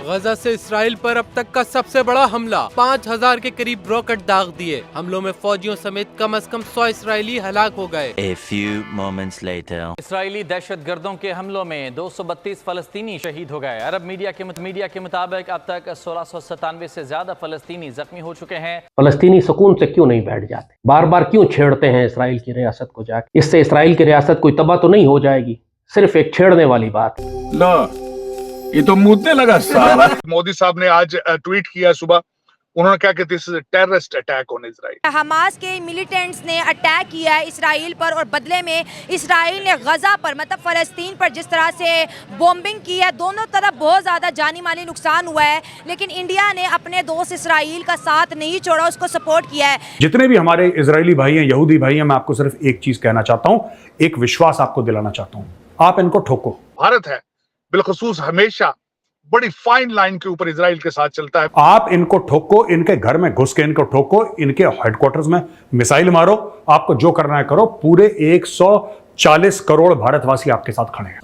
गजा से इसराइल पर अब तक का सबसे बड़ा हमला, 5000 के करीब रॉकेट दाग दिए। हमलों में फौजियों समेत कम से कम 100 इसराइली हलाक हो गए। A few moments later. इसराइली दहशतगर्दों के हमलों में 232 फलस्तीनी शहीद हो गए। अरब मीडिया के मुताबिक अब तक 1697 से ज्यादा फलस्तीनी जख्मी हो चुके हैं। फलस्तीनी सुकून से क्यों नहीं बैठ जाते, बार बार क्यों छेड़ते हैं इसराइल की रियासत को जाके? इससे इसराइल की रियासत कोई तबाह तो नहीं हो जाएगी, सिर्फ एक छेड़ने वाली बात। लो, ये तो मुद्दे लगा साला। मोदी साहब ने आज ट्वीट किया सुबह, उन्होंने कहा कि this is a terrorist attack on Israel. Hamas के मिलिटेंट्स ने अटैक किया है इसराइल पर और बदले में इसराइल ने गजा पर मतलब फलस्तीन पर जिस तरह से बॉम्बिंग की है, दोनों तरफ बहुत ज़्यादा जानी माली नुकसान हुआ है। लेकिन इंडिया ने अपने दोस्त इसराइल का साथ नहीं छोड़ा, उसको सपोर्ट किया है। जितने भी हमारे इजरायली भाई हैं, यहूदी भाई हैं, मैं आपको सिर्फ एक चीज कहना चाहता हूँ, एक विश्वास आपको दिलाना चाहता हूँ, आप इनको ठोको। भारत है बिलखुसूस हमेशा बड़ी फाइन लाइन के ऊपर इजराइल के साथ चलता है। आप इनको ठोको, इनके घर में घुस के इनको ठोको, इनके हेडक्वार्टर्स में मिसाइल मारो, आपको जो करना है करो। पूरे 140 करोड़ भारतवासी आपके साथ खड़े हैं।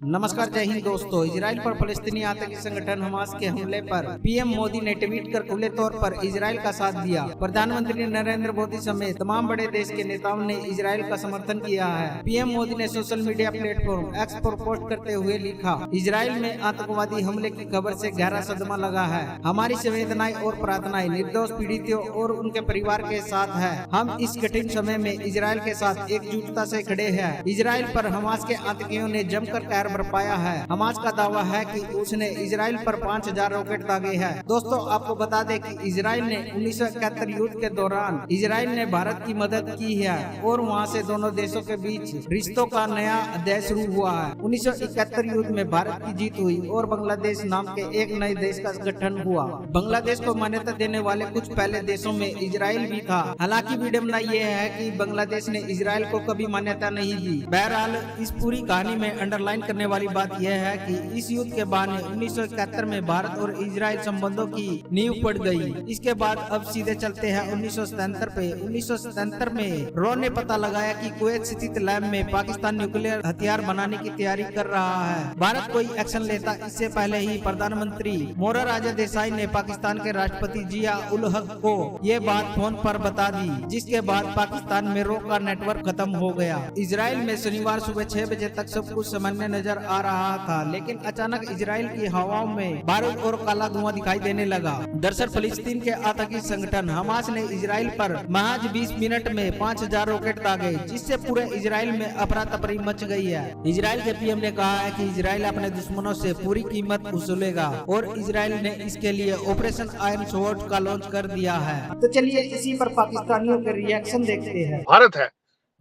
नमस्कार, जय हिंद दोस्तों। इजराइल पर फलस्तीनी आतंकी संगठन हमास के हमले पर पीएम मोदी ने ट्वीट कर खुले तौर पर इजराइल का साथ दिया। प्रधानमंत्री नरेंद्र मोदी समेत तमाम बड़े देश के नेताओं ने इजराइल का समर्थन किया है। पीएम मोदी ने सोशल मीडिया प्लेटफॉर्म एक्स पर पोस्ट करते हुए लिखा, इजराइल में आतंकवादी हमले की खबर से गहरा सदमा लगा है। हमारी संवेदनाएं और प्रार्थनाएं निर्दोष पीड़ितों और उनके परिवार के साथ है। हम इस कठिन समय में इजराइल के साथ एकजुटता से खड़े हैं। इजराइल पर हमास के आतंकियों ने जमकर कहर बरपाया है। हमास का दावा है कि उसने इजराइल पर 5000 रॉकेट दागे हैं। दोस्तों, आपको बता दें कि इजराइल ने 1971 युद्ध के दौरान इजराइल ने भारत की मदद की है और वहां से दोनों देशों के बीच रिश्तों का नया अध्याय शुरू हुआ है। 1971 युद्ध में भारत की जीत हुई और बांग्लादेश नाम के एक नए देश का गठन हुआ। बांग्लादेश को मान्यता देने वाले कुछ पहले देशों में इजराइल भी था। हालांकि विडंबना यह है कि बांग्लादेश ने इजराइल को कभी मान्यता नहीं दी। बहरहाल, इस पूरी कहानी में अंडरलाइन करने वाली बात यह है कि इस युद्ध के बाद 1971 में भारत और इजराइल संबंधों की नींव पड़ गई। इसके बाद अब सीधे चलते हैं 1977 पे। 1977 में रॉ ने पता लगाया कि कुवैत स्थित लैब में पाकिस्तान न्यूक्लियर हथियार बनाने की तैयारी कर रहा है। भारत कोई एक्शन लेता इससे पहले ही प्रधानमंत्री मोरारजी देसाई ने पाकिस्तान के राष्ट्रपति जिया उल हक को ये बात फोन पर बता दी, जिसके बाद पाकिस्तान में रॉ का नेटवर्क खत्म हो गया। इजराइल में शनिवार सुबह 6 बजे तक सब कुछ सामान्य नजर आ रहा था, लेकिन अचानक इजराइल की हवाओं में बारूद और काला धुआं दिखाई देने लगा। दरअसल फिलिस्तीन के आतंकी संगठन हमास ने इजराइल पर महज 20 मिनट में 5000 रॉकेट दागे, जिससे पूरे इजराइल में अफरा तफरी मच गई है। इजराइल के पीएम ने कहा है कि इजराइल अपने दुश्मनों से पूरी कीमत वसूलेगा और इजराइल ने इसके लिए ऑपरेशन आयरन स्वॉर्ड का लॉन्च कर दिया है। तो चलिए इसी पर पाकिस्तानियों के रिएक्शन देखते हैं। भारत है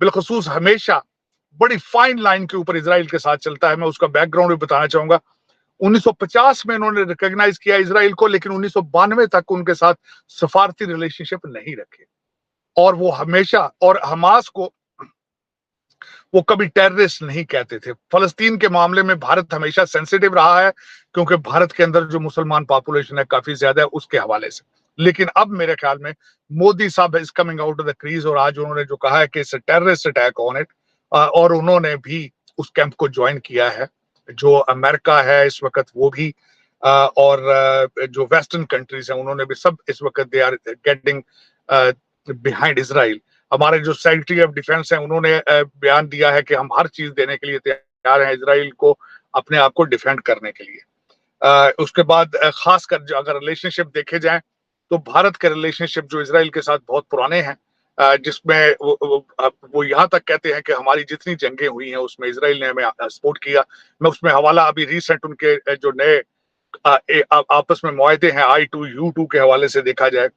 बिलखुसूस हमेशा बड़ी फाइन लाइन के ऊपर इजराइल के साथ चलता है। मैं उसका बैकग्राउंड भी बताना चाहूंगा। 1950 में इन्होंने रिकॉग्नाइज किया इजराइल को, लेकिन 1992 तक उनके साथ सफारती रिलेशनशिप नहीं रखे और वो हमेशा, और हमास को वो कभी टेररिस्ट नहीं कहते थे। फलस्तीन के मामले में भारत हमेशा सेंसिटिव रहा है, क्योंकि भारत के अंदर जो मुसलमान पॉपुलेशन है काफी ज्यादा है, उसके हवाले से। लेकिन अब मेरे ख्याल में मोदी साहब is coming out of the crease, और आज उन्होंने जो कहा है कि it's a terrorist attack on it, और उन्होंने भी उस कैंप को ज्वाइन किया है। जो अमेरिका है इस वक्त, वो भी और जो वेस्टर्न कंट्रीज हैं, उन्होंने भी सब इस वक्त they are getting behind Israel. हमारे जो सेक्रेटरी ऑफ डिफेंस हैं, उन्होंने बयान दिया है कि हम हर चीज देने के लिए तैयार हैं इजराइल को, अपने आप को डिफेंड करने के लिए। उसके बाद खासकर जो अगर रिलेशनशिप देखे जाए, तो भारत के रिलेशनशिप जो इजराइल के साथ बहुत पुराने हैं, जिसमें वो यहाँ तक कहते हैं कि हमारी जितनी जंगें हुई हैं उसमें इजराइल ने हमें सपोर्ट किया। मैं उसमें हवाला अभी रिसेंट उनके जो नए आपस में मुआहदे हैं I2U2 के हवाले से देखा जाए,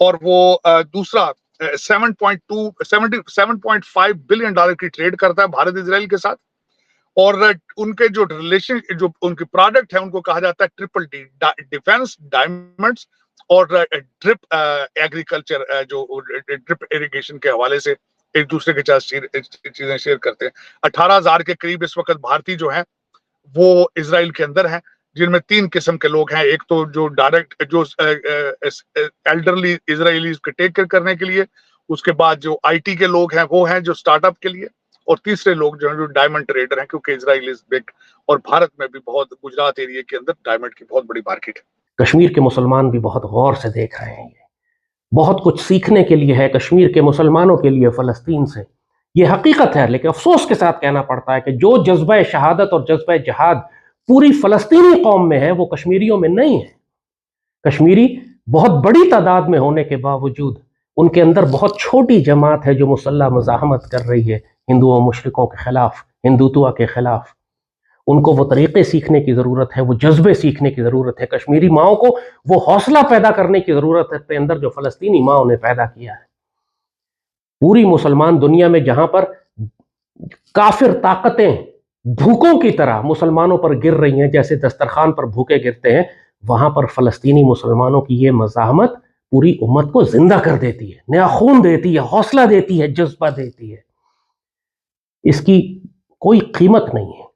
और वो दूसरा 7.5 बिलियन डॉलर की ट्रेड करता है भारत इजराइल के साथ। और उनके जो रिलेशन, जो उनके प्रोडक्ट है, उनको कहा जाता है ट्रिपल डी, डिफेंस, डायमंड्स और ड्रिप एग्रीकल्चर, जो ड्रिप इरिगेशन के हवाले से एक दूसरे के साथ चीजें शेयर करते हैं। 18,000 के करीब इस वक्त भारतीय जो हैं वो इजराइल के अंदर हैं, जिनमें 3 किस्म के लोग हैं। एक तो जो डायरेक्ट, जो एल्डरली इजरायलीज को टेक केयर करने के लिए, उसके बाद जो IT के लोग हैं वो हैं जो स्टार्टअप के लिए, और तीसरे लोग जो डायमंड ट्रेडर हैं, क्योंकि इजराइल इज बिग और भारत में भी बहुत, गुजरात एरिया के अंदर डायमंड की बहुत बड़ी मार्केट है। कश्मीर के मुसलमान भी बहुत गौर से देख रहे हैं। ये बहुत कुछ सीखने के लिए है कश्मीर के मुसलमानों के लिए फ़लस्तीन से। ये हकीकत है, लेकिन अफसोस के साथ कहना पड़ता है कि जो जज्बा शहादत और जज्बा जिहाद पूरी फ़लस्तीनी कौम में है वो कश्मीरियों में नहीं है। कश्मीरी बहुत बड़ी तादाद में होने के बावजूद उनके अंदर बहुत छोटी जमात है जो मुसल्लह मुज़ाहमत कर रही है हिंदुओं मुशरिकों के ख़िलाफ़, हिंदुत्व के ख़िलाफ़। उनको वो तरीक़े सीखने की ज़रूरत है, वो जज्बे सीखने की ज़रूरत है। कश्मीरी माओं को वो हौसला पैदा करने की ज़रूरत है अपने अंदर जो फ़लस्तीनी माओं ने पैदा किया है। पूरी मुसलमान दुनिया में जहाँ पर काफिर ताकतें भूखों की तरह मुसलमानों पर गिर रही हैं, जैसे दस्तरखान पर भूखे गिरते हैं, वहाँ पर फ़लस्तीनी मुसलमानों की ये मज़ाहमत पूरी उम्मत को जिंदा कर देती है, नया खून देती है, हौसला देती है, जज्बा देती है। इसकी कोई कीमत नहीं है।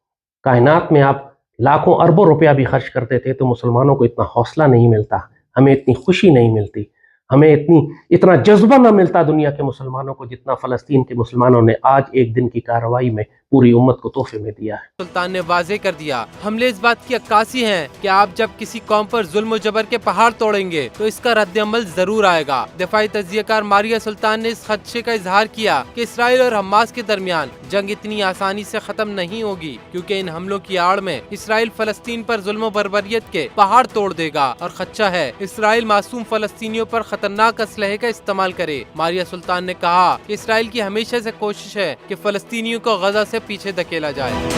कायनात में आप लाखों अरबों रुपया भी खर्च करते थे तो मुसलमानों को इतना हौसला नहीं मिलता, हमें इतनी खुशी नहीं मिलती, हमें इतना जज्बा न मिलता दुनिया के मुसलमानों को जितना फ़लस्तीन के मुसलमानों ने आज एक दिन की कार्रवाई में पूरी उम्मत को तोहफे में दिया है। सुल्तान ने वाजे कर दिया, हमले इस बात की अक्कासी हैं कि आप जब किसी कौम पर जुल्म जबर के पहाड़ तोड़ेंगे तो इसका रद्द-ए-अमल जरूर आएगा। दिफाई तज्जियाकार मारिया सुल्तान ने इस खदशे का इजहार किया कि इसराइल और हमास के दरमियान जंग इतनी आसानी से खत्म नहीं होगी, क्योंकि इन हमलों की आड़ में इसराइल फ़लस्तीन पर जुल्म बर्बरियत के पहाड़ तोड़ देगा और खदशा है इसराइल मासूम फ़लस्तीनियों पर खतरनाक असलहे का इस्तेमाल करे। मारिया सुल्तान ने कहा कि इसराइल की हमेशा से कोशिश है कि फ़लस्तीनियों को गजा से पीछे धकेला जाए।